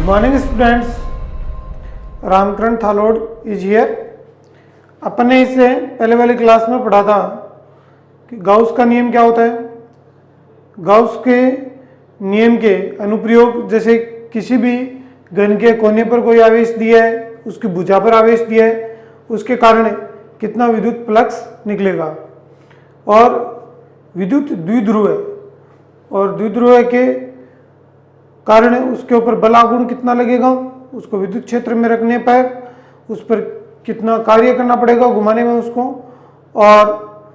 Morning students, Ramkaran Thalod is here. अपन ने इससे पहले वाली क्लास में पढ़ा था कि गाउस का नियम क्या होता है। गाउस के नियम के अनुप्रयोग, जैसे किसी भी घन के कोने पर कोई आवेश दिया है, उसकी भुजा पर आवेश दिया है, उसके कारण कितना विद्युत फ्लक्स निकलेगा। और विद्युत द्विध्रुव है और द्विध्रुव के कारण उसके ऊपर बलागुण कितना लगेगा, उसको विद्युत क्षेत्र में रखने पर उस पर कितना कार्य करना पड़ेगा घुमाने में उसको, और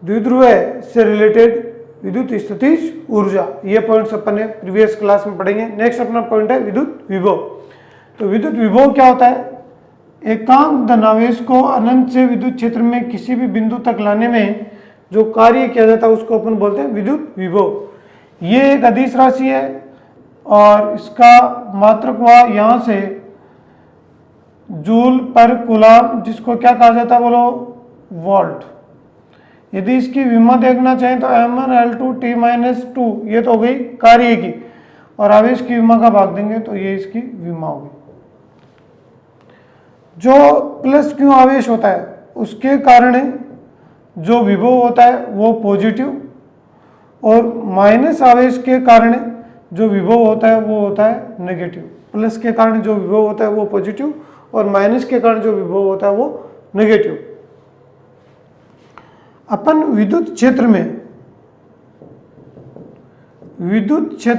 द्विध्रुव से रिलेटेड विद्युत स्थितिज ऊर्जा। ये पॉइंट्स अपन ने प्रीवियस क्लास में पढ़ेंगे। नेक्स्ट अपना पॉइंट है विद्युत विभव। तो विद्युत विभव क्या होता है? एकांक धनावेश को अनंत से विद्युत क्षेत्र में किसी भी बिंदु तक लाने में जो कार्य किया जाता है उसको अपन बोलते हैं विद्युत विभव। ये एक अदिश राशि है और इसका मात्रक हुआ यहाँ से जूल पर कूलम, जिसको क्या कहा जाता है बोलो? वोल्ट। यदि इसकी विमा देखना चाहें तो m1L2T-2, ये तो हो गई कार्य की, और आवेश की विमा का भाग देंगे तो ये इसकी विमा होगी। जो प्लस क्यू आवेश होता है उसके कारण जो विभव होता है वो पॉजिटिव, और माइनस आवेश के कारण जो विभव होता है वो होता है नेगेटिव। प्लस के कारण जो विभव होता है वो पॉजिटिव और माइनस के कारण जो विभव होता है वो नेगेटिव। अपन विद्युत क्षेत्र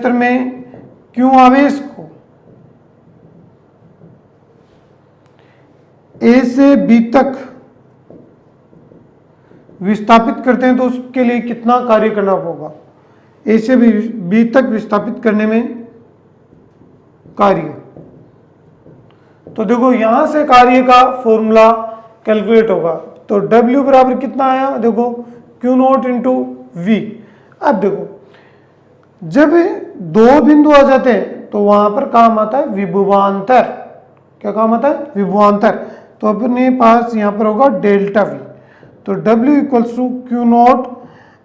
में क्यू आवेश को ए से बी तक विस्थापित करते हैं तो उसके लिए कितना कार्य करना होगा? ए से बी तक विस्थापित करने में कार्य। तो देखो यहां से कार्य का फॉर्मूला कैलकुलेट होगा। तो W बराबर कितना आया? देखो Q0 इंटू V। अब देखो जब दो बिंदु आ जाते हैं तो वहां पर काम आता है विभवांतर। क्या काम आता है? विभवांतर। तो अपने पास यहां पर होगा डेल्टा V। तो W इक्वल्स टू Q0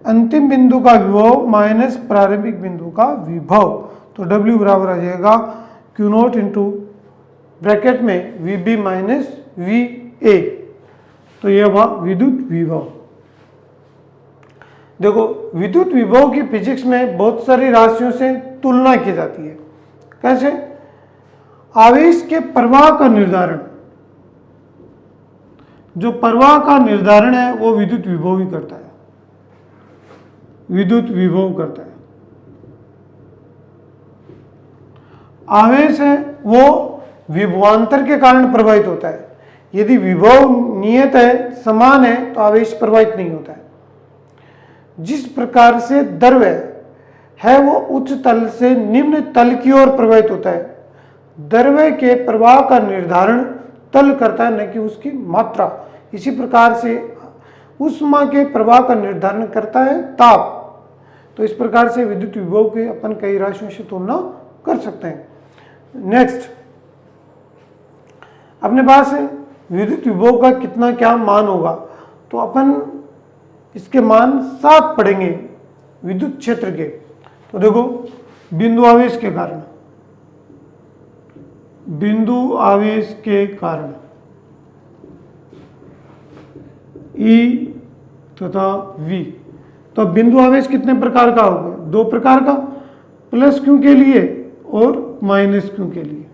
अंतिम बिंदु का विभव माइनस प्रारंभिक बिंदु का विभव। तो W बराबर आ जाएगा Q0 इंटू ब्रैकेट में VB माइनस VA। तो यह हुआ विद्युत विभव। देखो विद्युत विभव की फिजिक्स में बहुत सारी राशियों से तुलना की जाती है। कैसे? आवेश के प्रवाह का निर्धारण, जो प्रवाह का निर्धारण है वो विद्युत विभव ही करता है। विद्युत विभव करता है। आवेश है वो विभवांतर के कारण प्रवाहित होता है। यदि विभव नियत है, समान है, तो आवेश प्रवाहित नहीं होता है। जिस प्रकार से द्रव्य है वो उच्च तल से निम्न तल की ओर प्रवाहित होता है। द्रव्य के प्रवाह का निर्धारण तल करता है, न कि उसकी मात्रा। इसी प्रकार से ऊष्मा के प्रवाह का निर्धारण करता है ताप। तो इस प्रकार से विद्युत विभव के अपन कई राशियों से तुलना कर सकते हैं। नेक्स्ट अपने पास विद्युत विभव का कितना क्या मान होगा, तो अपन इसके मान 7 पढ़ेंगे विद्युत क्षेत्र के। तो देखो बिंदु आवेश के कारण, बिंदु आवेश के कारण E तथा V। तो बिंदु आवेश कितने प्रकार का होगा? 2 प्रकार का, प्लस क्यू के लिए और माइनस क्यू के लिए।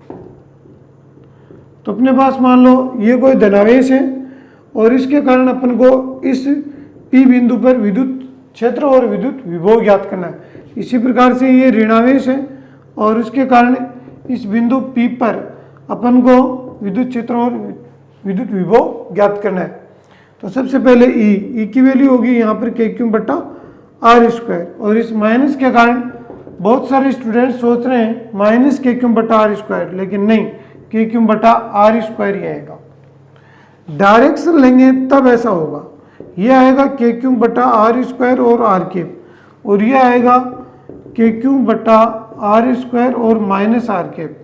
तो अपने पास मान लो ये कोई धनावेश है और इसके कारण अपन को इस P बिंदु पर विद्युत क्षेत्र और विद्युत विभव ज्ञात करना है। इसी प्रकार से ये ऋणावेश है और इसके कारण इस बिंदु P पर अपन को विद्युत क्षेत्र और विद्युत विभव ज्ञात करना है। तो सबसे पहले E की वैल्यू होगी यहाँ पर KQ बट्टा R स्क्वायर, और इस माइनस के कारण बहुत सारे स्टूडेंट सोच रहे हैं माइनस KQ बट्टा R स्क्वायर, लेकिन नहीं, KQ बटा R स्क्वायर ही आएगा। डायरेक्शन लेंगे तब ऐसा होगा। यह आएगा KQ बटा R स्क्वायर और R कैप, और यह आएगा KQ बटा R स्क्वायर और minus R cap.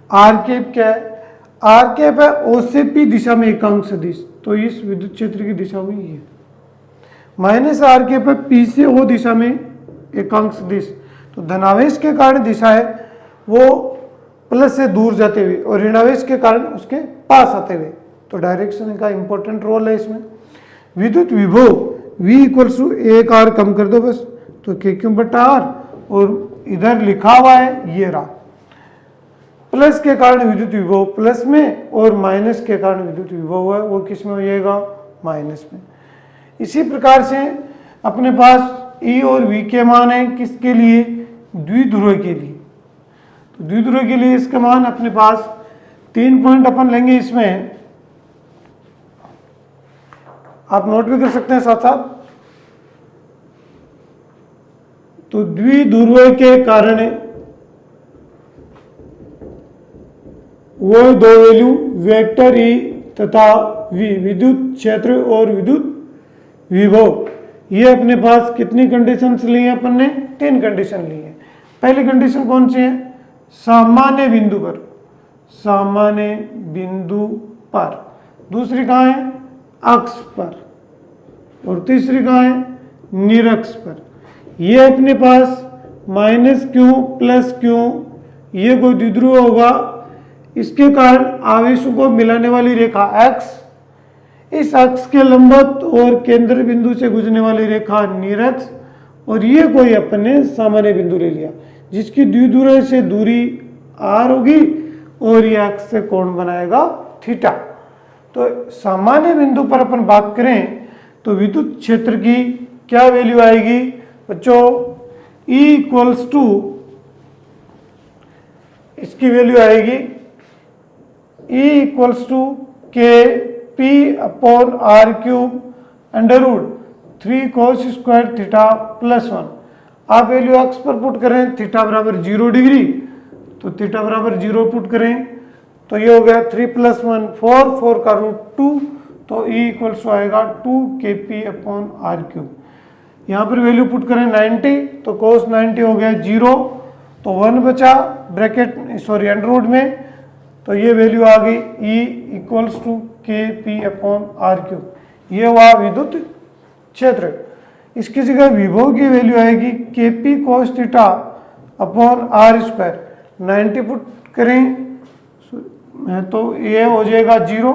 R cap क्या है? R कैप है O से P दिशा में एकांक सदिश। तो इस विद्युत क्षेत्र की दिशा हुई है। माइनस R कैप है P से O दिशा में एकांक सदिश। तो धनावेश के कारण दिशा है वो प्लस से दूर जाते हुए और ऋणावेश के कारण उसके पास आते हुए, तो डायरेक्शन का इंपॉर्टेंट रोल है इसमें। विद्युत विभव V इक्वल्स टू एक आर कम कर दो बस, तो के क्यू बटा आर, और इधर लिखा हुआ है ये रहा, प्लस के कारण विद्युत विभव प्लस में और माइनस के कारण विद्युत विभव है वो किस में हो जाएगा, माइनस में। इसी प्रकार से अपने पास E और V के मान है किसके लिए, द्विध्रुव के लिए। तो द्विध्रुव के लिए इसका मान अपने पास 3 पॉइंट अपन लेंगे, इसमें आप नोट भी कर सकते हैं साथ साथ। तो द्विध्रुव के कारण वो दो वैल्यू वेक्टर E तथा V, विद्युत क्षेत्र और विद्युत विभव, ये अपने पास कितनी कंडीशंस ली है अपन ने, 3 कंडीशन ली है। पहली कंडीशन कौन सी है, सामान्य बिंदु पर, सामान्य बिंदु पर। दूसरी कहाँ है, अक्ष पर, और तीसरी कहाँ है, निरक्ष पर। ये अपने पास माइनस क्यू प्लस क्यू, ये कोई द्विध्रुव होगा, इसके कारण आवेशों को मिलाने वाली रेखा x, इस अक्ष के लंबवत और केंद्र बिंदु से गुजरने वाली रेखा निरक्ष, और ये कोई अपने सामान्य बिंदु ले लिया जिसकी द्विध्रुव से दूरी r होगी और ये अक्ष से कोण बनाएगा थीटा। तो सामान्य बिंदु पर अपन बात करें तो विद्युत क्षेत्र की क्या वैल्यू आएगी बच्चों, E इक्वल्स टू, इसकी वैल्यू आएगी E equals to K P upon R cube under root 3 cos square theta plus 1। आप वैल्यू अक्ष पर पुट करें, थीटा बराबर 0 डिग्री, तो थीटा बराबर 0 पुट करें तो ये हो गया 3 + 1 4, 4 का रूट 2, तो E इक्वल्स आएगा 2 के पी अपॉन आर क्यूब। यहाँ पर वैल्यू पुट करें 90, तो cos 90 हो गया 0, तो 1 बचा ब्रैकेट सॉरी अंडर रूट में, तो ये वैल्यू आ गई E equals to K P upon R cube. ये हुआ विद्युत क्षेत्र। इसकी जगह विभव की वैल्यू आएगी K P cos theta upon R square. 90 put करें तो ये हो जाएगा 0,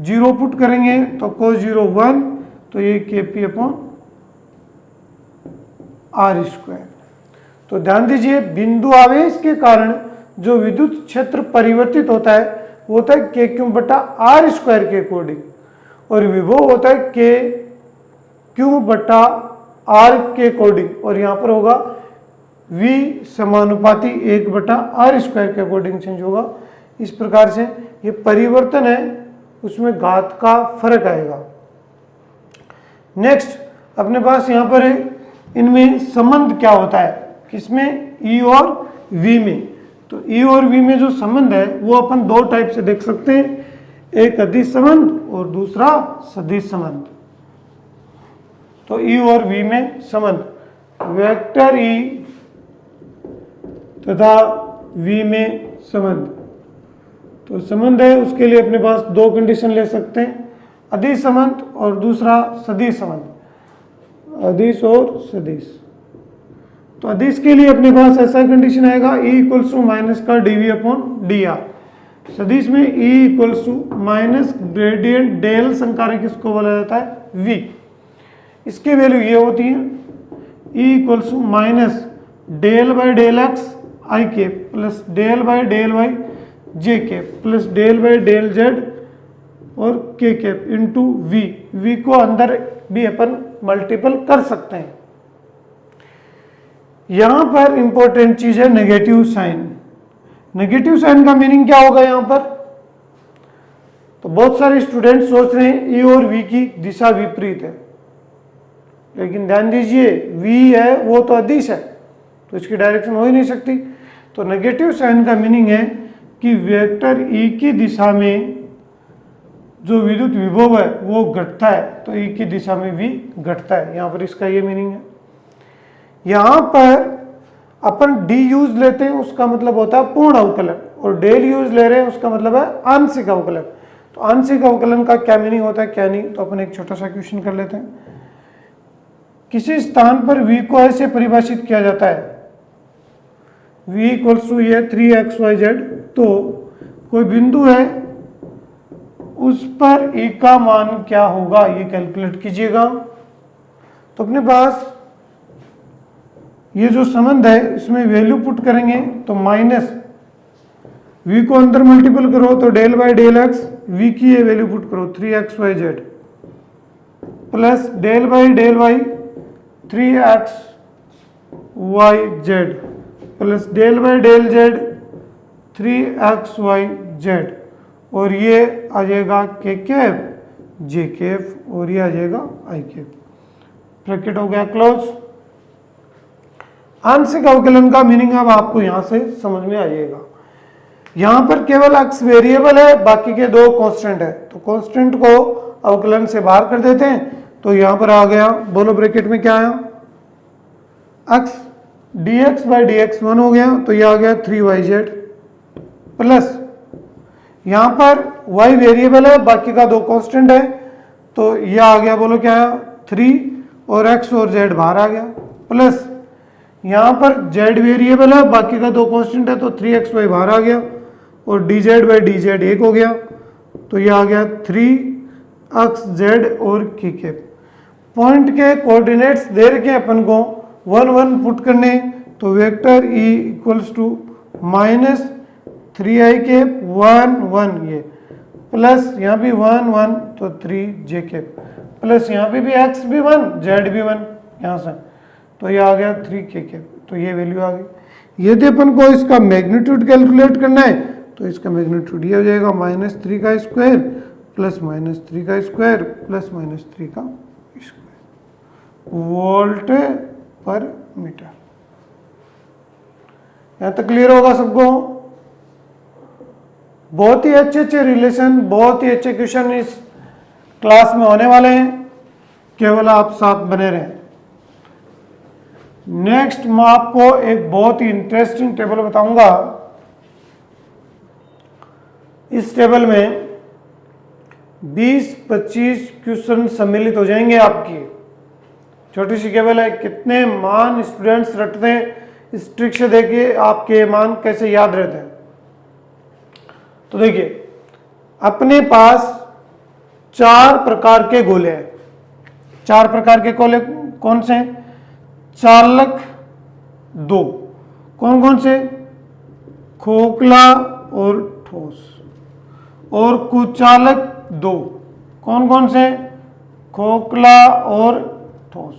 0 पुट करेंगे तो cos 0 1, तो ये के पी अपॉन आर स्क्वायर। तो ध्यान दीजिए, बिंदु आवेश के कारण जो विद्युत क्षेत्र परिवर्तित होता है वो होता है के क्यू बटा आर स्क्वायर के अकॉर्डिंग, और विभव होता है के क्यू बटा आर के अकॉर्डिंग, और यहाँ पर होगा V समानुपाती 1 बटा आर स्क्वायर के अकॉर्डिंग चेंज होगा। इस प्रकार से ये परिवर्तन है, उसमें घात का फर्क आएगा। नेक्स्ट अपने पास यहाँ पर है, इनमें संबंध क्या होता है, किसमें, E और V में। तो E और V में जो संबंध है वो अपन 2 टाइप से देख सकते हैं, एक अदिश संबंध और दूसरा सदिश संबंध। तो E और V में संबंध, वेक्टर E तथा V में संबंध, तो संबंध है उसके लिए अपने पास 2 कंडीशन ले सकते हैं, अदिश संबंध और दूसरा सदिश संबंध, अदिश और सदिश। तो अदिश के लिए अपने पास ऐसा कंडीशन आएगा E इक्वल्स टू माइनस का dV अपॉन dr। सदिश में E equals to minus gradient del संकारक किसको बोला जाता है, V। इसकी वैल्यू ये होती है E equals to minus del by del X I के plus del by del Y J के plus del by del Z और K cap into we. We को अंदर भी अपन मल्टीपल कर सकते हैं। यहां पर इंपॉर्टेंट चीज है नेगेटिव साइन। नेगेटिव साइन का मीनिंग क्या होगा यहां पर, तो बहुत सारे स्टूडेंट सोच रहे हैं E और V की दिशा विपरीत है, लेकिन ध्यान दीजिए V है वो तो अदिश है, तो इसकी डायरेक्शन हो ही नहीं सकती। तो नेगेटिव साइन का मीनिंग है कि वेक्टर E की दिशा में जो विद्युत विभव है वो घटता है, तो E की दिशा में V घटता है। यहां पर इसका ये मीनिंग है। यहां पर अपन D यूज लेते हैं, उसका मतलब होता है पूर्ण अवकलन, और डेल यूज ले रहे हैं उसका मतलब है आंशिक अवकलन। तो आंशिक अवकलन का क्या मीनिंग होता है क्या नहीं, तो अपन एक छोटा सा क्वेश्चन कर लेते हैं। किसी स्थान पर V को ऐसे परिभाषित किया जाता है, V इक्वल्स टू ये 3xyz तो कोई बिंदु है उस पर E का मान क्या होगा ये कैलकुलेट कीजिएगा। तो अपने पास ये जो संबंध है इसमें वैल्यू पुट करेंगे तो माइनस v को अंदर मल्टीपल करो तो del by del X, v की ये वैल्यू पुट करो 3xyz plus del by del Y 3xyz plus del by del Z 3xyz और ये आ जाएगा के कैप जे कैप और ये आ जाएगा आई कैप। ब्रैकेट हो गया क्लोज। आंशिक अवकलन का मीनिंग अब आपको यहां से समझ में आ जाएगा। यहां पर केवल x वेरिएबल है, बाकी के दो कांस्टेंट है, तो कांस्टेंट को अवकलन से बाहर कर देते हैं। तो यहां पर आ गया, बोलो ब्रैकेट में क्या आया, x dx बाई dx 1 हो गया, तो यह आ गया 3yz प्लस यहां पर y वेरिएबल है, बाकी का दो कांस्टेंट है, तो यह आ गया, बोलो क्या आया 3 और x और z बाहर आ गया प्लस यहां पर z वेरिएबल है, बाकी का दो कांस्टेंट है, तो 3xy बाहर आ गया और dz बाई dz 1 हो गया, तो यह आ गया 3xz और k कैप। पॉइंट के कोऑर्डिनेट्स दे रखे अपन को 1 1 पुट करने, तो vector e equals to minus 3i cap 1 1 ये प्लस यहाँ भी 1 1 तो 3j कैप प्लस यहाँ पे भी x भी 1 z भी 1 यहाँ से, तो ये आ गया 3k कैप। तो ये वैल्यू आ गई। यदि अपन को इसका मैग्नीट्यूड कैलकुलेट करना है तो इसका मैग्नीट्यूड ये हो जाएगा -3 का स्क्वायर प्लस -3 का स्क्वायर प्लस -3 का स्क्वायर वोल्ट पर मीटर। यहां तक क्लियर होगा सबको। बहुत ही अच्छे रिलेशन, बहुत ही अच्छे क्वेश्चन इस क्लास में होने वाले हैं, केवल आप साथ बने रहें। नेक्स्ट मैं आपको एक बहुत ही इंटरेस्टिंग टेबल बताऊंगा। इस टेबल में 20-25 क्वेश्चन सम्मिलित हो जाएंगे आपकी। छोटी सी टेबल है, कितने मान स्टूडेंट्स रटते हैं, इस ट्रिक से देखिए आपके मान कैसे याद रहते हैं। तो देखिए अपने पास 4 प्रकार के गोले हैं। 4 प्रकार के गोले कौन से हैं? चालक 2, कौन कौन से? खोखला और ठोस। और कुचालक 2, कौन कौन से? खोखला और ठोस।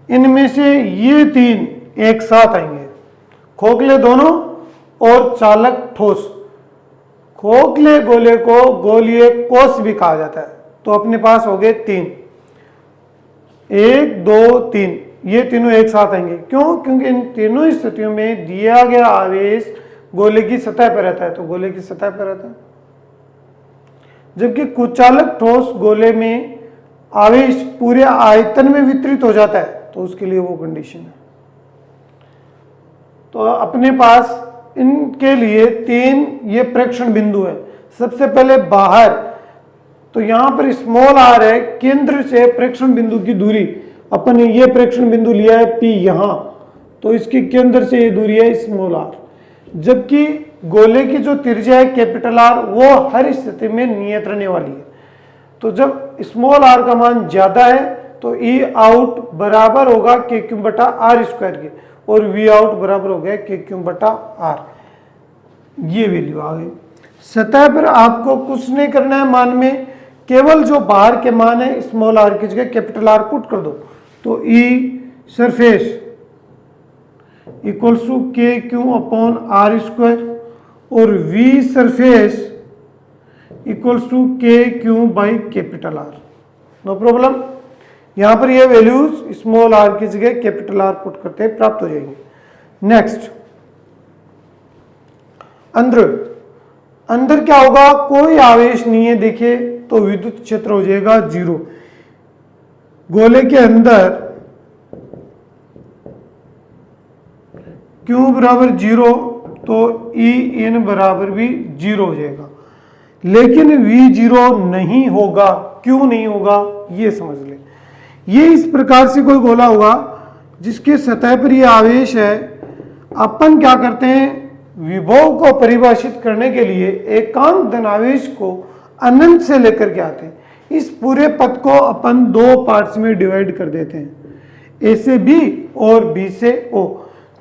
इनमें से ये 3 एक साथ आएंगे, खोखले दोनों और चालक ठोस। खोखले गोले को गोलीय कोष भी कहा जाता है। तो अपने पास हो गए 3, 1 2 3, ये तीनों एक साथ आएंगे। क्यों? क्योंकि इन तीनों स्थितियों में दिया गया आवेश गोले की सतह पर रहता है, तो गोले की सतह पर रहता है। जबकि कुचालक ठोस गोले में आवेश पूरे आयतन में वितरित हो जाता है, तो उसके लिए वो कंडीशन है। तो अपने पास इनके लिए 3 ये प्रेक्षण बिंदु है। सबसे पहले बाहर, तो यहां पर स्मॉल r है, केंद्र से प्रेक्षण बिंदु की दूरी। अपन ने ये प्रेक्षण बिंदु लिया है P यहां, तो इसके केंद्र से ये दूरी है स्मॉल r। जबकि गोले की जो त्रिज्या है कैपिटल R, वो हर स्थिति में नियत रहने वाली है। तो जब स्मॉल r का मान ज्यादा है तो E आउट बराबर होगा k क्यूब बटा r स्क्वायर के, और V आउट बराबर हो गया k क्यूब बटा r। ये वैल्यू आ गई। सतह पर आपको कुछ नहीं करना है मान में, केवल जो बाहर के मान है स्मॉल r की जगह कैपिटल R पुट कर दो। तो E surface equals to k Q upon r square और V surface equals to k Q by capital R। No problem. यहां पर ये वैल्यूज स्मॉल r की जगह कैपिटल R पुट करते हैं, प्राप्त हो जाएंगे। नेक्स्ट, अंदर क्या होगा? कोई आवेश नहीं है, देखिए, तो विद्युत क्षेत्र हो जाएगा 0। गोले के अंदर Q बराबर 0, तो E इन बराबर भी 0 हो जाएगा। लेकिन V 0 नहीं होगा। क्यों नहीं होगा ये समझ ले। ये इस प्रकार से कोई गोला होगा जिसके सतह पर ये आवेश है। अपन क्या करते हैं, विभव को परिभाषित करने के लिए एकांक धनावेश को अनंत से लेकर के आते हैं। इस पूरे पद को अपन दो पार्ट्स में डिवाइड कर देते हैं, ए से बी और बी से ओ।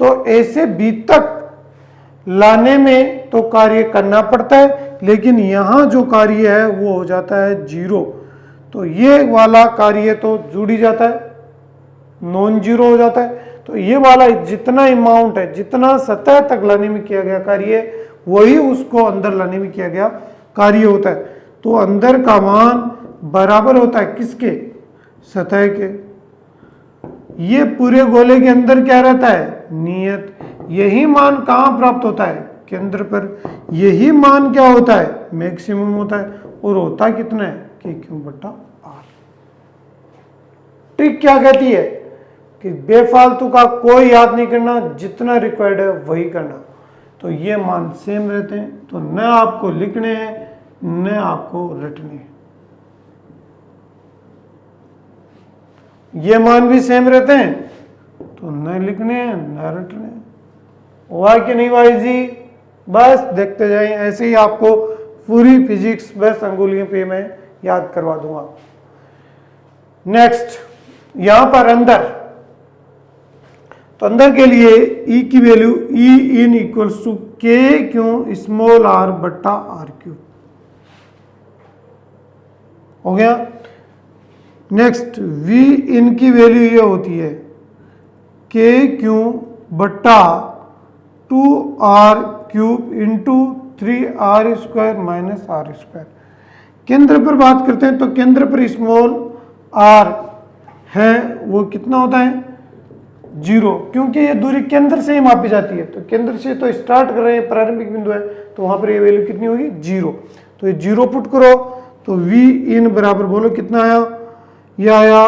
तो ए से बी तक लाने में तो कार्य करना पड़ता है, लेकिन यहां जो कार्य है वो हो जाता है 0। तो ये वाला कार्य तो जुड़ ही जाता है, नॉन जीरो हो जाता है। तो ये वाला जितना अमाउंट है, जितना सतह तक लाने में किया गया कार्य, वही उसको अंदर लाने में किया गया कार्य होता है। तो अंदर का मान बराबर होता है किसके? सतह के। ये पूरे गोले के अंदर क्या रहता है? नियत। यही मान कहां प्राप्त होता है? केंद्र पर। यही मान क्या होता है? मैक्सिमम होता है। और होता कितना है? KQ/R। ट्रिक क्या कहती है कि बेफालतू का कोई याद नहीं करना, जितना रिक्वायर्ड है वही करना। तो ये मान सेम रहते हैं, तो न आपको लिखने हैं न आपको रटने हैं। ये मान भी सेम रहते हैं, तो न लिखने हैं न रटने हैं। हुआ कि नहीं भाई जी? बस देखते जाएं, ऐसे ही आपको पूरी फिजिक्स बस अंगुलियों पे मैं याद करवा दूंगा। नेक्स्ट, यहां पर अंदर, तो अंदर के लिए E की value E in equals to KQ/R/R3 हो गया। नेक्स्ट, V इन की वैल्यू ये होती है KQ/2R³ इंटू 3R² - R²। केंद्र पर बात करते हैं तो केंद्र पर स्मॉल r है वो कितना होता है? 0, क्योंकि ये दूरी केंद्र से ही मापी जाती है। तो केंद्र से तो स्टार्ट कर रहे हैं, प्रारंभिक बिंदु है, तो वहां पर ये वैल्यू कितनी होगी? 0। तो ये 0 पुट करो तो V इन बराबर बोलो कितना आया? ये आया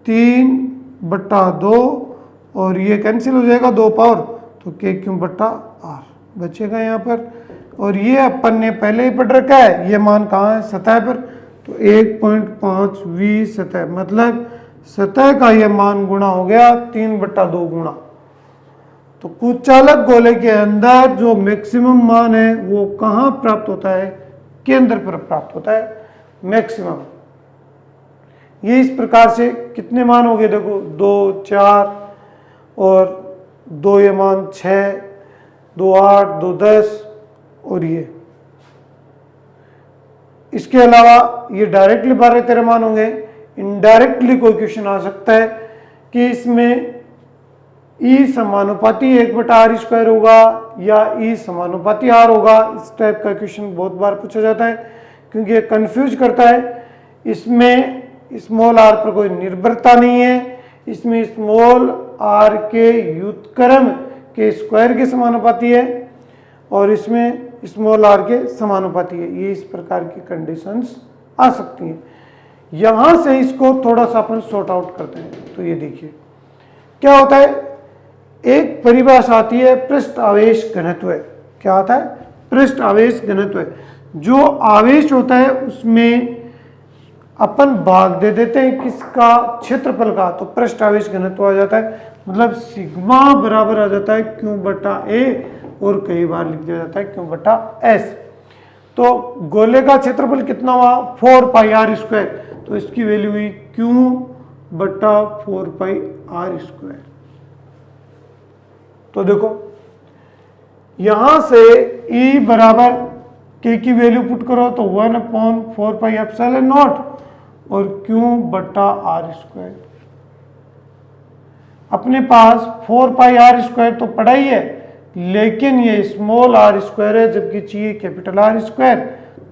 3/2 और ये कैंसिल हो जाएगा 2 पावर, तो KQ/R बचेगा यहाँ पर। और ये अपन ने पहले ही पढ़ रखा है, ये मान कहाँ है? सतह पर। तो 1.5 V सतह, मतलब सतह का ये मान गुणा हो गया 3/2 गुणा। तो कुचालक गोले के अंदर जो मैक्सिमम मान है वो कहाँ प्राप्त होता है? केंद्र पर प्राप्त होता है मैक्सिमम। ये इस प्रकार से कितने मान हो गए? देखो 2, 4 और 2 ये मान 6, 2, 8, 2, 10 और ये। इसके अलावा ये डायरेक्टली 12-13 मान होंगे। इनडायरेक्टली कोई क्वेश्चन आ सकता है कि इसमें E समानुपाती 1/R² होगा या E समानुपाती R होगा। इस टाइप का क्वेश्चन बहुत बार पूछा जाता है, क्योंकि ये कंफ्यूज करता है। इसमें स्मॉल r पर कोई निर्भरता नहीं है, इसमें स्मॉल r के व्युत्क्रम के स्क्वायर के समानुपाती है और इसमें स्मॉल r के समानुपाती है। ये इस प्रकार की कंडीशंस आ सकती हैं। यहां से इसको थोड़ा सा अपन सॉर्ट आउट करते हैं। तो ये देखिए क्या होता है, एक परिभाषा आती है पृष्ठ आवेश घनत्व। क्या आता है? पृष्ठ आवेश घनत्व। जो आवेश होता है उसमें अपन भाग दे देते हैं किसका? क्षेत्रफल का। तो पृष्ठ आवेश घनत्व आ जाता है, मतलब सिग्मा बराबर आ जाता है Q/A और कई बार लिख दिया जाता है Q/S। तो गोले का क्षेत्रफल कितना हुआ? 4πr²। तो इसकी वैल्यू हुई Q/4πr²। तो देखो यहां से E बराबर K की वैल्यू पुट करो तो 1/4πε0 और Q/R²। अपने पास 4πr² तो पड़ा ही है, लेकिन ये स्मॉल r² है जबकि चाहिए कैपिटल R²।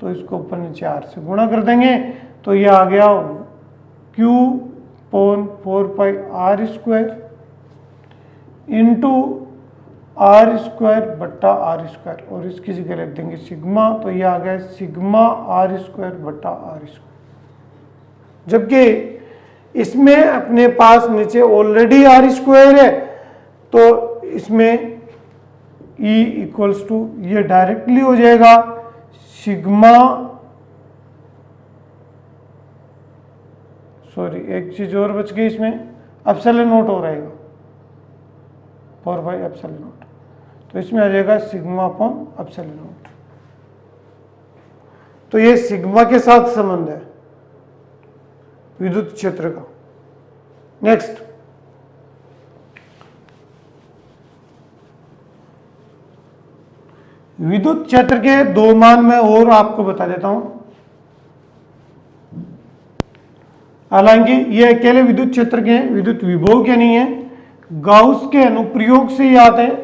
तो इसको ऊपर नीचे r से गुणा कर देंगे तो ये आ गया Q/4πr² इंटू R²/R²। और इसकी जगह लिख देंगे सिग्मा, तो ये आ गया सिग्मा R²/R²। जबकि इसमें अपने पास नीचे ऑलरेडी R² है, तो इसमें E इक्वल्स टू ये डायरेक्टली हो जाएगा सिग्मा, सॉरी एक चीज और बच गई इसमें, एप्सिलॉन नॉट हो रहेगा 4/ε0। तो इसमें आ जाएगा सिग्मा अपॉन एप्सिलॉन नॉट। तो ये सिग्मा के साथ संबंध है विद्युत क्षेत्र का। नेक्स्ट, विद्युत क्षेत्र के दो मान मैं और आपको बता देता हूं। हालांकि ये अकेले विद्युत क्षेत्र के हैं, विद्युत विभव के नहीं है, गाउस के अनुप्रयोग से ही आते हैं।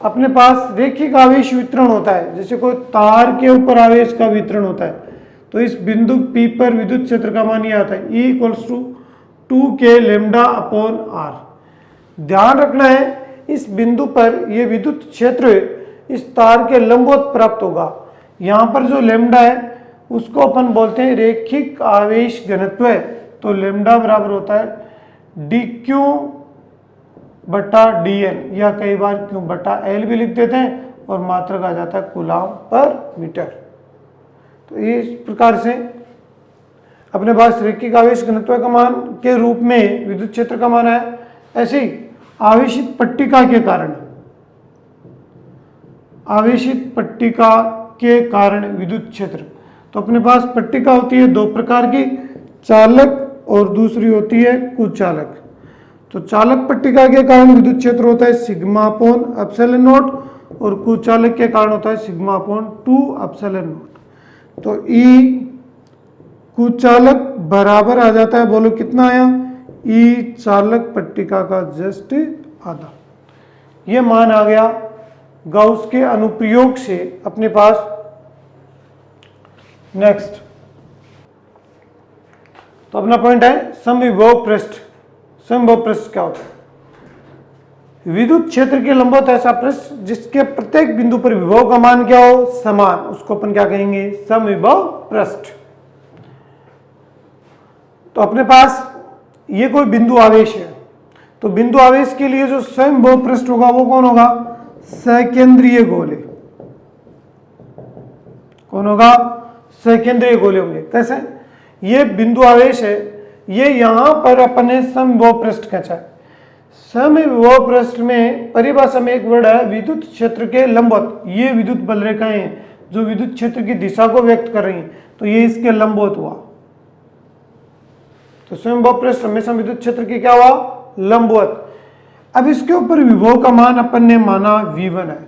अपने पास रैखिक आवेश वितरण होता है, जैसे कोई तार के ऊपर आवेश का वितरण होता है, तो इस बिंदु P पर विद्युत क्षेत्र का मान ये आता है E equals to 2K lambda upon R। ध्यान रखना है इस बिंदु पर ये विद्युत क्षेत्र इस तार के लंबवत प्राप्त होगा। यहां पर जो लैम्डा है उसको अपन बोलते हैं रैखिक आवेश घनत्व है। तो लैम्डा बराबर होता है dq बटा dl, या कई बार q बटा l भी लिख देते हैं, और मात्रक आ जाता है कूलाम पर मीटर। तो इस प्रकार से अपने पास रैखिक आवेश घनत्व का मान के रूप में विद्युत क्षेत्र का मान है। ऐसे ही आवेशित पट्टिका के कारण, आवेशित पट्टिका के कारण विद्युत क्षेत्र, तो अपने पास पट्टिका होती है दो प्रकार की, चालक और दूसरी होती है कुचालक। तो चालक पट्टिका के कारण विद्युत क्षेत्र होता है सिग्मा अपॉन एप्सिलॉन नॉट, और कुचालक के कारण होता है सिग्मा अपॉन 2 एप्सिलॉन नॉट। तो ई कुचालक बराबर आ जाता है, बोलो कितना आया, ई चालक पट्टिका का जस्ट आधा। ये मान आ गया गाउस के अनुप्रयोग से अपने पास। नेक्स्ट, तो अपना पॉइंट है समविभव पृष्ठ। समविभव पृष्ठ क्या होता है? विद्युत क्षेत्र के लंबवत ऐसा पृष्ठ जिसके प्रत्येक बिंदु पर विभव का मान क्या हो, समान, उसको अपन क्या कहेंगे, समविभव पृष्ठ। तो अपने पास ये कोई बिंदु आवेश है, तो बिंदु आवेश के लिए जो समविभव पृष्ठ होगा वो कौन होगा, सकेंद्रीय गोले। कौन होगा, सकेंद्रीय गोले होंगे। कैसे, ये बिंदु आवेश है, ये यहां पर अपने समविभव पृष्ठ खींचा है। समविभव पृष्ठ में परिभाषा में एक वर्ड है विद्युत क्षेत्र के लंबवत। ये विद्युत बल रेखाएं हैं जो विद्युत क्षेत्र की दिशा को व्यक्त कर रही हैं, तो ये इसके लंबवत हुआ। तो समविभव पृष्ठ हमेशा विद्युत क्षेत्र की क्या हुआ, लंबवत। अब इसके ऊपर विभव का मान अपन ने माना V1 है,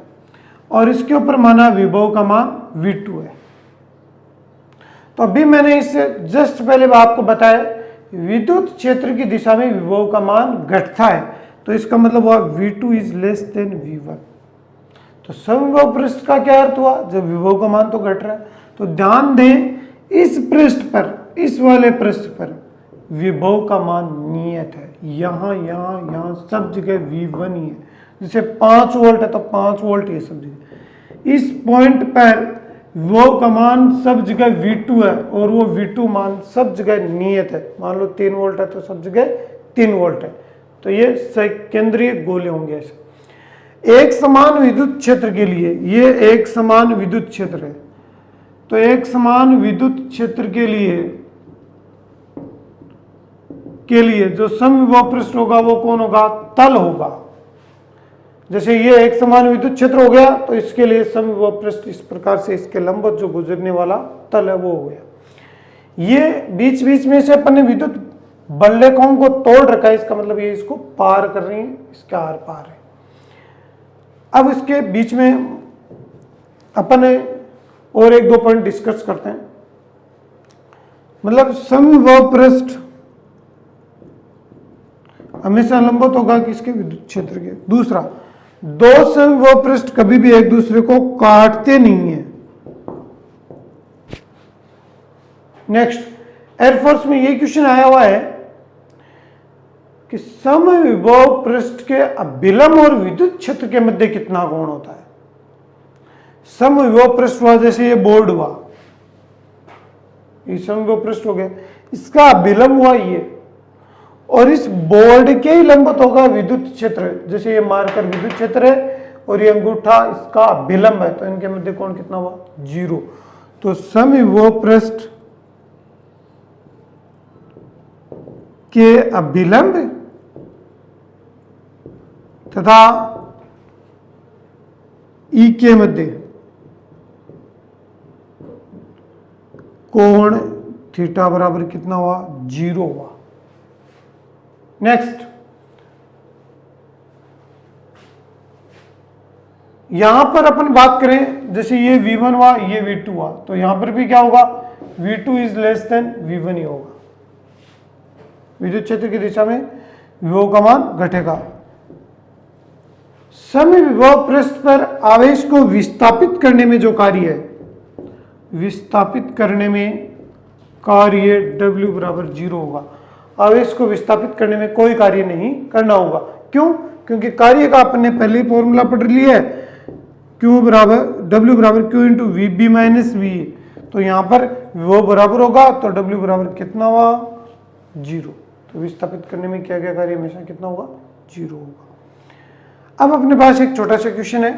और इसके ऊपर माना विभव का मान V2 है। तो अभी मैंने इससे जस्ट पहले आपको बताया विद्युत क्षेत्र की दिशा में विभव का मान घटता है, तो इसका मतलब हुआ V2 is less than V1। तो समविभव पृष्ठ का क्या अर्थ हुआ, जब विभव का मान तो घट रहा है। तो ध्यान दें इस पृष्ठ पर, इस वाले पृष्ठ पर विभव का मान नियत है, यहां यहां यहां सब जगह V1 ही है। जैसे 5 वोल्ट है तो 5 वोल्ट ये सब जगह। इस पॉइंट पर विभव का मान सब जगह V2 है, और वो V2 मान सब जगह नियत है। मान लो 3 वोल्ट है तो सब जगह 3 वोल्ट है। तो ये सकेंद्रीय गोले होंगे ऐसे। एक समान विद्युत क्षेत्र के लिए, ये एक समान विद्युत क्षेत्र है, तो एक समान विद्युत क्षेत्र के लिए जो समविभव पृष्ठ होगा वो कौन होगा, तल होगा। जैसे ये एक समान विद्युत क्षेत्र हो गया, तो इसके लिए समविभव पृष्ठ इस प्रकार से इसके लंबवत जो गुजरने वाला तल है वो हो गया। ये बीच बीच में से अपन ने विद्युत बल रेखाओं को तोड़ रखा है, इसका मतलब ये इसको पार कर रही है, इसके आर पार है। अब इसके बीच में अपन और एक दो पॉइंट डिस्कस करते हैं। मतलब समविभव पृष्ठ हमेशा लंबवत होगा किसके, विद्युत क्षेत्र के। दूसरा, दो समविभव पृष्ठ कभी भी एक दूसरे को काटते नहीं है। नेक्स्ट, एयरफोर्स में ये क्वेश्चन आया हुआ है कि समविभव पृष्ठ के अभिलंब और विद्युत क्षेत्र के मध्य कितना कोण होता है। समविभव पृष्ठ हुआ, जैसे ये बोर्ड हुआ, ये समविभव पृष्ठ हो गया, इसका अभिलंब हुआ ये, और इस बोर्ड के ही लंबवत होगा विद्युत क्षेत्र। जैसे ये मार्कर विद्युत क्षेत्र है और ये अंगूठा इसका अभिलंब है, तो इनके मध्य कोण कितना हुआ, 0। तो समविभव पृष्ठ के अभिलंब तथा ई के मध्य कोण थीटा बराबर कितना हुआ, 0 हुआ। नेक्स्ट, यहां पर अपन बात करें, जैसे ये V1 हुआ, ये V2 हुआ, तो यहां पर भी क्या होगा, V2 is less than V1 ही होगा। विद्युत क्षेत्र की दिशा में विभव का मान घटेगा। समय विभव पृष्ठ पर आवेश को विस्थापित करने में जो कार्य है, विस्थापित करने में कार्य W बराबर 0 होगा। आवेश को विस्थापित करने में कोई कार्य नहीं करना होगा। क्यों? क्योंकि कार्य का अपन ने पहले ही फॉर्मूला पढ़ लिया है, Q बराबर W बराबर Q into VB minus V। तो यहां पर विभव बराबर होगा, तो W बराबर कितना हुआ, 0। तो विस्थापित करने में क्या क्या कार्य हमेशा कितना होगा, 0 होगा। अब अपने पास एक छोटा सा क्वेश्चन है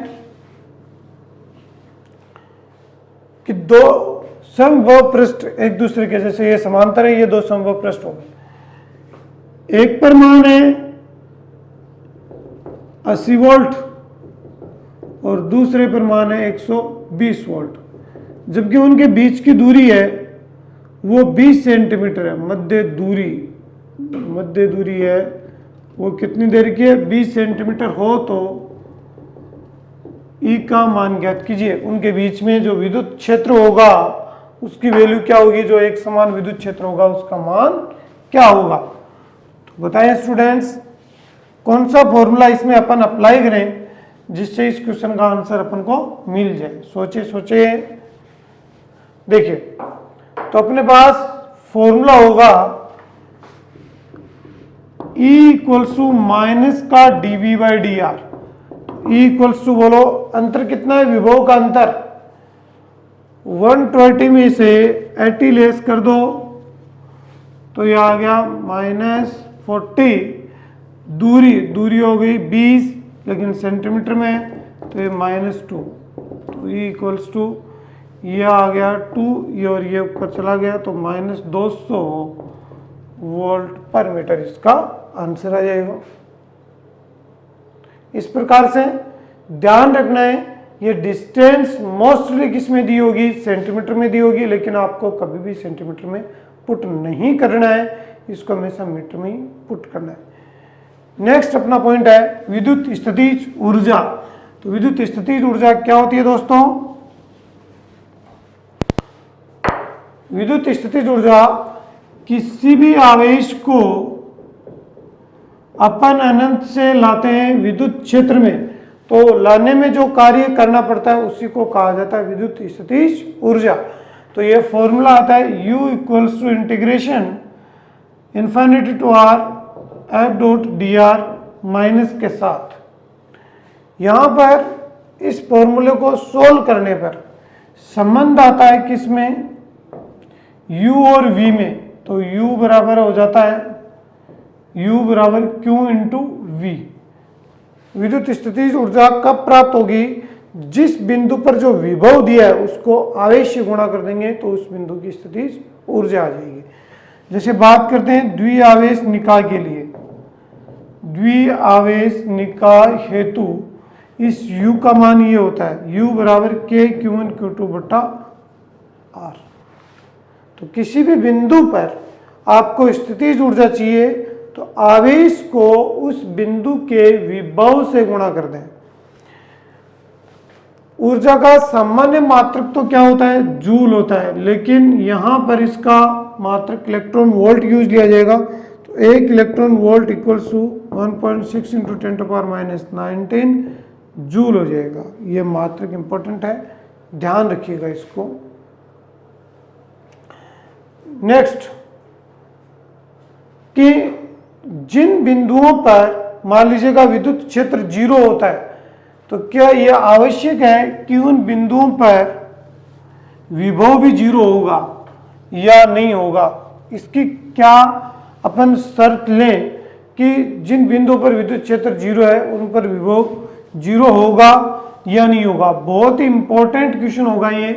कि दो समविभव पृष्ठ एक दूसरे के, जैसे ये समांतर है, ये दो समविभव पृष्ठ हो गए। एक पर मान है 80 वोल्ट और दूसरे पर मान है 120 वोल्ट, जबकि उनके बीच की दूरी है वो 20 सेंटीमीटर है। मध्य दूरी है वो कितनी देर की है, 20 सेंटीमीटर हो, तो ई का मान ज्ञात कीजिए। उनके बीच में जो विद्युत क्षेत्र होगा उसकी वैल्यू क्या होगी, जो एक समान विद्युत क्षेत्र होगा उसका मान क्या होगा। तो बताएं स्टूडेंट्स, कौन सा फॉर्मूला इसमें अपन अप्लाई करें जिससे इस क्वेश्चन का आंसर अपन को मिल जाए। सोचे देखिए, तो अपने पास फॉर्मूला होगा E इक्वल्स टू माइनस का dV by D R. E equals to, बोलो अंतर कितना है, विभव का अंतर 120 में से 80 लेस कर दो तो ये आ गया -40। दूरी हो गई 20, लेकिन सेंटीमीटर में, तो ये -2। तो E इक्वल्स टू, ये आ गया 2, ये और ये ऊपर चला गया, तो -200 वोल्ट पर मीटर इसका आंसर आ जाएगा। इस प्रकार से ध्यान रखना है, ये डिस्टेंस मोस्टली किस में दी होगी, सेंटीमीटर में दी होगी, लेकिन आपको कभी भी सेंटीमीटर में पुट नहीं करना है, इसको हमेशा मीटर में ही पुट करना है। नेक्स्ट अपना पॉइंट है विद्युत स्थितिज ऊर्जा। तो विद्युत स्थितिज ऊर्जा क्या होती है दोस्तों? विद्युत स्थितिज ऊर्जा किसी भी आवेश को अपन अनंत से लाते हैं विद्युत क्षेत्र में, तो लाने में जो कार्य करना पड़ता है उसी को कहा जाता है विद्युत स्थितिज ऊर्जा। तो ये फॉर्मूला आता है U equals to integration infinity to R F dot D R minus के साथ। यहां पर इस फॉर्मूले को सोल्व करने पर संबंध आता है किसमें, U और V में। तो U बराबर हो जाता है U बराबर Q इंटू V। विद्युत स्थितिज ऊर्जा कब प्राप्त होगी, जिस बिंदु पर जो विभव दिया है उसको आवेश से गुणा कर देंगे तो उस बिंदु की स्थितिज ऊर्जा आ जाएगी। जैसे बात करते हैं द्विआवेश निकाय के लिए, द्विआवेश निकाय हेतु इस U का मान ये होता है U बराबर K Q1 Q2 बटा R। तो किसी भी बिंदु पर आपको स्थितिज ऊर्जा चाहिए तो आवेश को उस बिंदु के विभव से गुणा कर दें। ऊर्जा का सामान्य मात्रक तो क्या होता है, जूल होता है, लेकिन यहां पर इसका मात्रक इलेक्ट्रॉन वोल्ट यूज लिया जाएगा। तो 1 electron volt equals to 1.6 into 10 to power -19 joule हो जाएगा। ये मात्रक इंपॉर्टेंट है, ध्यान रखिएगा इसको। नेक्स्ट, कि जिन बिंदुओं पर मान लीजिएगा विद्युत क्षेत्र 0 होता है, तो क्या यह आवश्यक है कि उन बिंदुओं पर विभव भी 0 होगा या नहीं होगा। इसकी क्या अपन शर्त लें कि जिन बिंदुओं पर विद्युत क्षेत्र 0 है उन पर विभव 0 होगा या नहीं होगा। बहुत ही इंपॉर्टेंट क्वेश्चन होगा ये।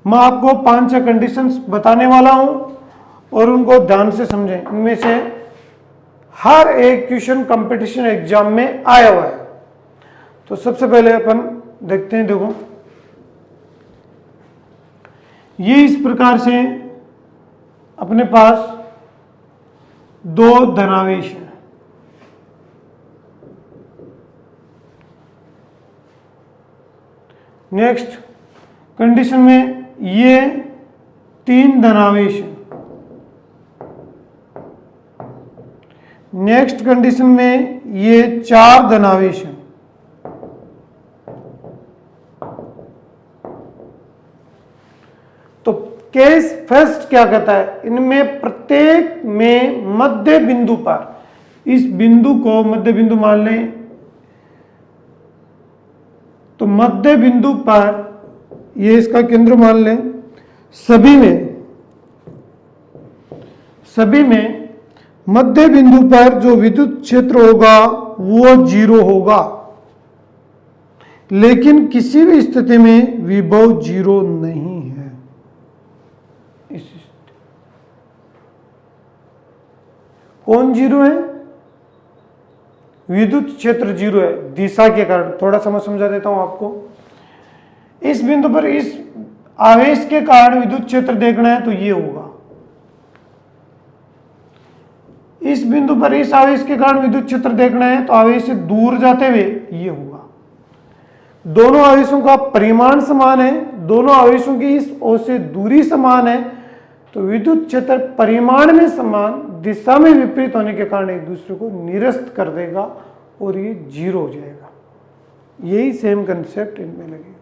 मैं आपको 5-6 कंडीशंस बताने वाला हूं और उनको ध्यान से समझें। इनमें से हर एक क्वेश्चन कंपटीशन एग्जाम में आया हुआ है। तो सबसे पहले अपन देखते हैं, देखो ये इस प्रकार से अपने पास दो धनावेश हैं। नेक्स्ट कंडीशन में ये 3 धनावेश हैं। नेक्स्ट कंडीशन में ये 4 धनावेश हैं। तो केस फर्स्ट क्या कहता है, इनमें प्रत्येक में मध्य बिंदु पर, इस बिंदु को मध्य बिंदु मान लें, तो मध्य बिंदु पर ये इसका केंद्र मान लें, सभी में मध्य बिंदु पर जो विद्युत क्षेत्र होगा वो 0 होगा, लेकिन किसी भी स्थिति में विभव 0 नहीं है। कौन 0 है? विद्युत क्षेत्र 0 है दिशा के कारण। थोड़ा समझा देता हूं आपको। इस बिंदु पर इस आवेश के कारण विद्युत क्षेत्र देखना है तो ये होगा। इस बिंदु पर इस आवेश के कारण विद्युत क्षेत्र देखना है तो आवेश से दूर जाते हुए ये होगा। दोनों आवेशों का परिमाण समान है, दोनों आवेशों की इस ओर से दूरी समान है, तो विद्युत क्षेत्र परिमाण में समान, दिशा में विपरीत होने के कारण एक दूसरे को निरस्त कर देगा और ये 0 हो जाएगा। यही सेम कंसेप्ट इनमें लगेगा।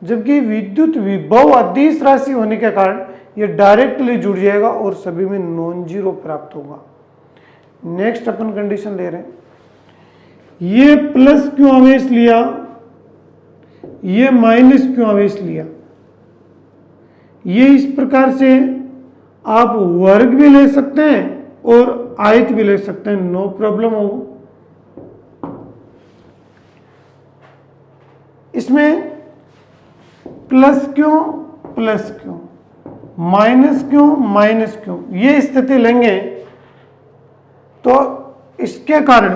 जबकि विद्युत विभव अदिश राशि होने के कारण ये डायरेक्टली जुड़ जाएगा और सभी में नॉन जीरो प्राप्त होगा। नेक्स्ट अपन कंडीशन ले रहे हैं, ये प्लस क्यों आवेश लिया, ये माइनस क्यों आवेश लिया। ये इस प्रकार से आप वर्ग भी ले सकते हैं और आयत भी ले सकते हैं, नो प्रॉब्लम हो। इसमें प्लस क्यों, माइनस क्यों, ये स्थिति लेंगे तो इसके कारण,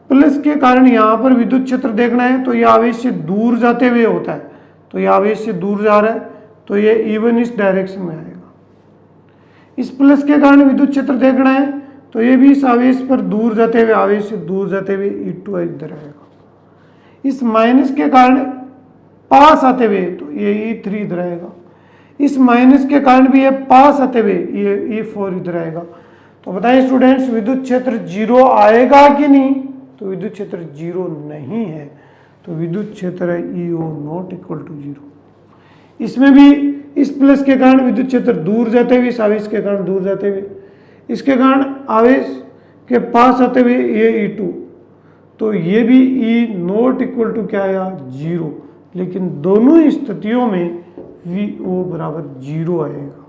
प्लस के कारण यहां पर विद्युत क्षेत्र देखना है तो यह आवेश से दूर जाते हुए होता है, तो यह आवेश से दूर जा रहा है तो ये इवन इस डायरेक्शन में आएगा। इस प्लस के कारण विद्युत क्षेत्र देखना है तो ये भी इस आवेश पर दूर जाते हुए, आवेश से दूर जाते हुए E2 इधर आएगा। इस माइनस के कारण पास आते हुए तो ये E3 इधर आएगा। इस माइनस के कारण भी ये पास आते हुए ये E4 इधर आएगा। तो बताइए स्टूडेंट्स, विद्युत क्षेत्र 0 आएगा कि नहीं? तो विद्युत क्षेत्र 0 नहीं है, तो विद्युत क्षेत्र है EO नॉट इक्वल टू 0। इसमें भी इस प्लस के कारण विद्युत क्षेत्र दूर जाते हुए, इस आवेश के कारण दूर जाते हुए, इसके कारण आवेश के पास आते हुए ये E2, तो ये भी E नॉट इक्वल टू क्या आया 0, लेकिन दोनों स्थितियों में VO बराबर 0 आएगा।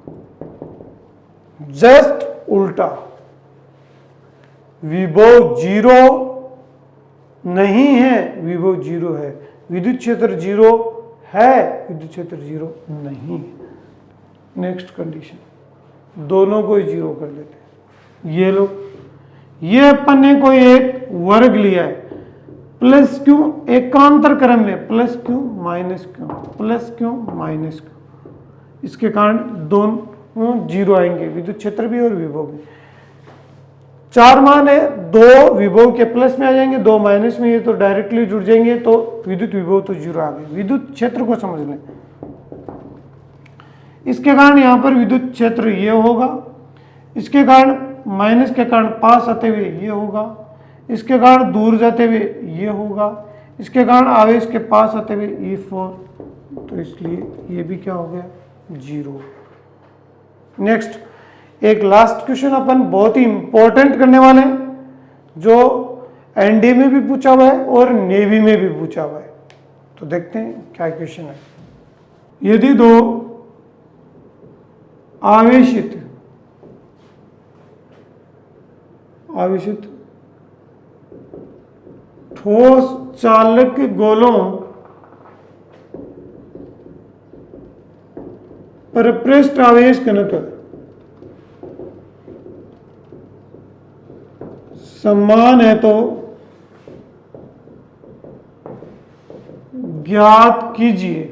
जस्ट उल्टा, विभव 0 नहीं है, विभव 0 है। विद्युत क्षेत्र 0 है, विद्युत क्षेत्र 0 नहीं है। नेक्स्ट कंडीशन, दोनों को 0 कर देते हैं। ये लो, ये अपन ने कोई एक वर्ग लिया है, प्लस क्यों एकांतर क्रम में, प्लस क्यों माइनस क्यों, प्लस क्यों माइनस क्यों, इसके कारण दोनों 0 आएंगे, विद्युत क्षेत्र भी और विभव भी। 4 मान है, 2 विभव के प्लस में आ जाएंगे, 2 माइनस में, ये तो डायरेक्टली जुड़ जाएंगे, तो विद्युत विभव तो 0 आ गए। विद्युत क्षेत्र को समझ लें, इसके कारण यहां पर विद्युत क्षेत्र ये होगा, इसके कारण माइनस के कारण पास आते हुए ये होगा, इसके कारण दूर जाते हुए ये होगा, इसके कारण आवेश के पास आते हुए E4, तो इसलिए ये भी क्या हो गया 0। नेक्स्ट एक लास्ट क्वेश्चन अपन बहुत ही इंपॉर्टेंट करने वाले हैं, जो एनडीए में भी पूछा हुआ है और नेवी में भी पूछा हुआ है। तो देखते हैं क्या क्वेश्चन है। यदि दो आवेशित ठोस चालक गोलों पर पृष्ठ आवेश घनत्व समान है तो ज्ञात कीजिए।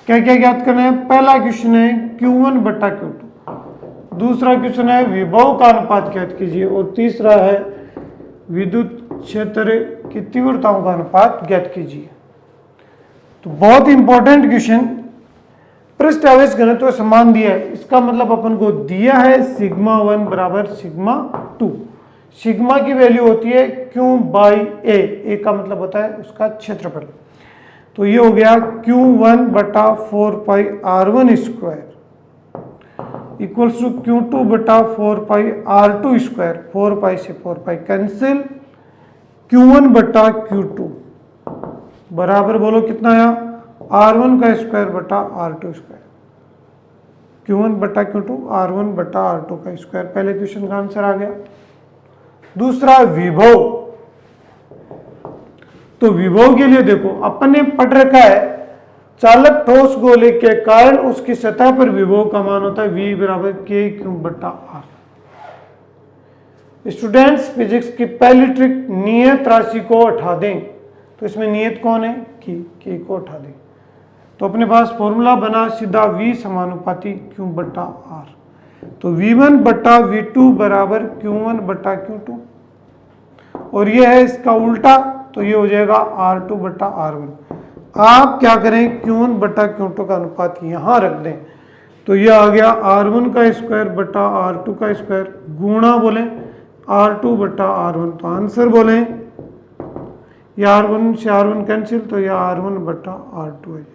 क्या क्या ज्ञात करना है? पहला क्वेश्चन है Q1 बटा Q2, दूसरा क्वेश्चन है विभव का अनुपात ज्ञात कीजिए, और तीसरा है विद्युत क्षेत्र की तीव्रताओं का अनुपात ज्ञात कीजिए। तो बहुत ही इंपॉर्टेंट क्वेश्चन। पृष्ठ आवेश घनत्व समान दिया है, इसका मतलब अपन को दिया है सिग्मा 1 बराबर सिग्मा 2। सिग्मा की वैल्यू होती है Q बाई ए का मतलब होता है उसका क्षेत्रफल। तो ये हो गया Q1 बटा 4 पाई R1 square equals to Q2 बटा 4 पाई R2 स्क्वायर। 4 पाई से 4 पाई कैंसिल, Q1 बटा Q2 बराबर बोलो कितना आया? R1 का स्क्वायर बटा R2 स्क्वायर। Q1 बटा Q2 R1 बटा R2 का स्क्वायर। पहले क्वेश्चन का आंसर आ गया। दूसरा विभव। तो विभव के लिए देखो अपन ने पढ़ रखा है चालक ठोस गोले के कारण उसकी सतह पर विभव का मान होता है V बराबर K क्यूब बटा R। स्टूडेंट्स फिजिक्स की पहली ट्रिक नियत राशि को हटा दें। तो इसमें नियत कौन है? K को हटा दें। तो अपने पास फॉर्मूला बना सीधा V समानुपाती Q बटा R। तो V1 बटा V2 बराबर Q1 बटा Q2, और ये है इसका उल्टा, तो ये हो जाएगा R2 बटा R1। आप क्या करें? Q1 बटा Q2 का अनुपात यहां रख दें, तो ये आ गया R1 का स्क्वायर बटा R2 का स्क्वायर गुणा बोले R2 बटा R1। तो आंसर बोले ये R1 से R1 कैंसिल, तो ये R1 बटा R2 है।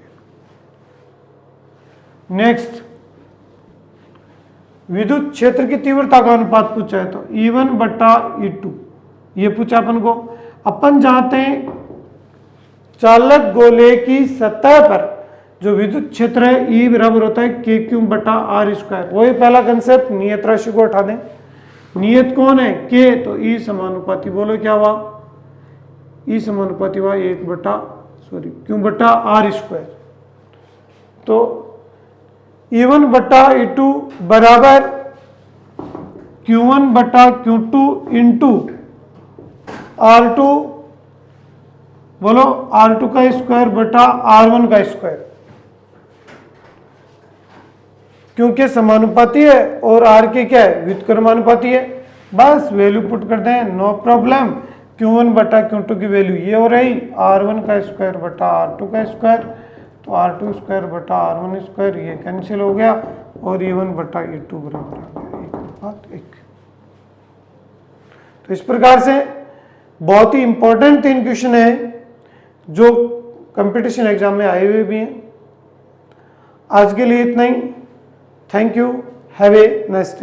नेक्स्ट, विद्युत क्षेत्र की तीव्रता का अनुपात पूछा है, तो E1 बटा E2 ये पूछा अपन को। अपन जानते हैं चालक गोले की सतह पर जो विद्युत क्षेत्र है E बराबर होता है K क्यूब बटा R स्क्वायर। वही पहला कंसेप्ट, नियत राशि को हटा दें। नियत कौन है? K। तो E समानुपाती बोलो क्या हुआ? E समानुपाती हुआ Q बटा R स्क्वायर। तो E1 बटा E2 बराबर Q1 बटा Q2 इंटू R2 बोलो R2 का स्क्वायर बटा R1 का स्क्वायर, क्योंकि समानुपाती है और R के क्या है? व्युत्क्रमानुपाती है। बस वैल्यू पुट कर दें, नो प्रॉब्लम। Q1 बटा Q2 की वैल्यू ये हो रही R1 का स्क्वायर बटा R2 का स्क्वायर, तो R2 स्क्वायर बटा R1 स्क्वायर ये कैंसिल हो गया, और E1 बटा E2 बराबर आ गया 1/1। तो इस प्रकार से बहुत ही इंपॉर्टेंट 3 क्वेश्चन है जो कंपटीशन एग्जाम में आए हुए भी हैं। आज के लिए इतना ही। Thank you, have a nice day.